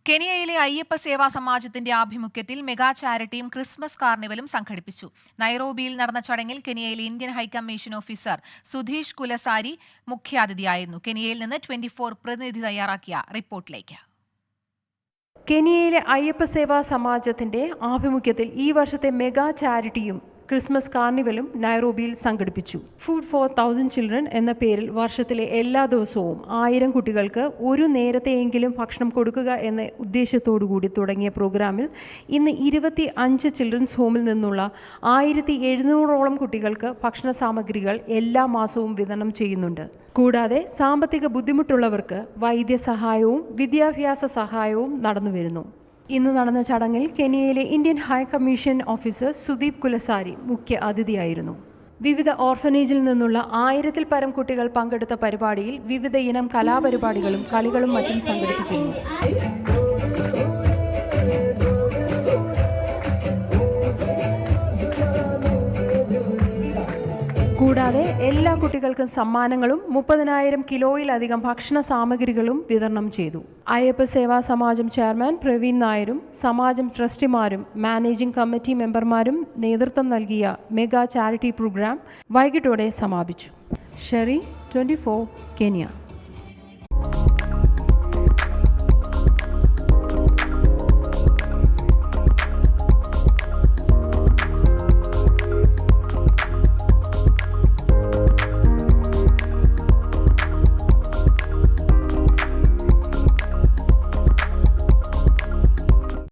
കെനിയയിലെ അയ്യപ്പ സേവാ സമാജത്തിന്റെ ആഭിമുഖ്യത്തിൽ mega ചാരിറ്റിയും Christmas കാർണിവലും സംഘടിപ്പിച്ചു. നൈറോബിയിൽ നടന്ന ചടങ്ങിൽ കെനിയയിലെ Indian high commission officer Sudheesh Kulasari മുഖ്യാതിഥിയായിരുന്നു. കെനിയയിൽ നിന്ന് 24 പ്രതിനിധി തയ്യാറാക്കിയ റിപ്പോർട്ടിലേക്ക്. കെനിയയിലെ അയ്യപ്പ സേവാ സമാജത്തിന്റെ ആഭിമുഖ്യത്തിൽ ഈ വർഷത്തെ മെഗാ ചാരിറ്റിയും ക്രിസ്മസ് കാർണിവലും നൈറോബിയിൽ സംഘടിപ്പിച്ചു. ഫുഡ് ഫോർ 1000 ചിൽഡ്രൻ എന്ന പേരിൽ വർഷത്തിലെ എല്ലാ ദിവസവും 1000 കുട്ടികൾക്ക് ഒരു നേരത്തെയെങ്കിലും ഭക്ഷണം കൊടുക്കുക എന്ന ഉദ്ദേശത്തോടുകൂടി തുടങ്ങിയ പ്രോഗ്രാമിൽ ഇന്ന് 25 ചിൽഡ്രൻസ് ഹോമിൽ നിന്നുള്ള 1700ഓളം കുട്ടികൾക്ക് ഭക്ഷണ സാമഗ്രികൾ എല്ലാ മാസവും വിതരണം ചെയ്യുന്നുണ്ട്. കൂടാതെ സാമ്പത്തിക ബുദ്ധിമുട്ടുള്ളവർക്ക് വൈദ്യസഹായവും വിദ്യാഭ്യാസ സഹായവും നടന്നുവരുന്നു. ഇന്ന് നടന്ന ചടങ്ങിൽ കെനിയയിലെ Indian high commission officer Sudeep Kulasari മുഖ്യ അതിഥിയായിരുന്നു. വിവിധ ഓർഫനേജിൽ നിന്നുള്ള 1000-ൽ പരം കുട്ടികൾ പങ്കെടുത്ത പരിപാടിയിൽ വിവിധ ഇനം കലാപരിപാടികളും കളികളും മറ്റും സംഘടിപ്പിച്ചിരുന്നു. കൂടാതെ എല്ലാ കുട്ടികൾക്കും സമ്മാനങ്ങളും 30,000 കിലോയിലധികം ഭക്ഷണ സാമഗ്രികളും വിതരണം ചെയ്തു. അയ്യപ്പ സേവാ സമാജം ചെയർമാൻ പ്രവീൺ നായരും സമാജം ട്രസ്റ്റിമാരും മാനേജിംഗ് കമ്മിറ്റി മെമ്പർമാരും നേതൃത്വം നൽകിയ മെഗാ ചാരിറ്റി പ്രോഗ്രാം വൈകിട്ടോടെ സമാപിച്ചു. ഷെറി, 24 കെനിയ.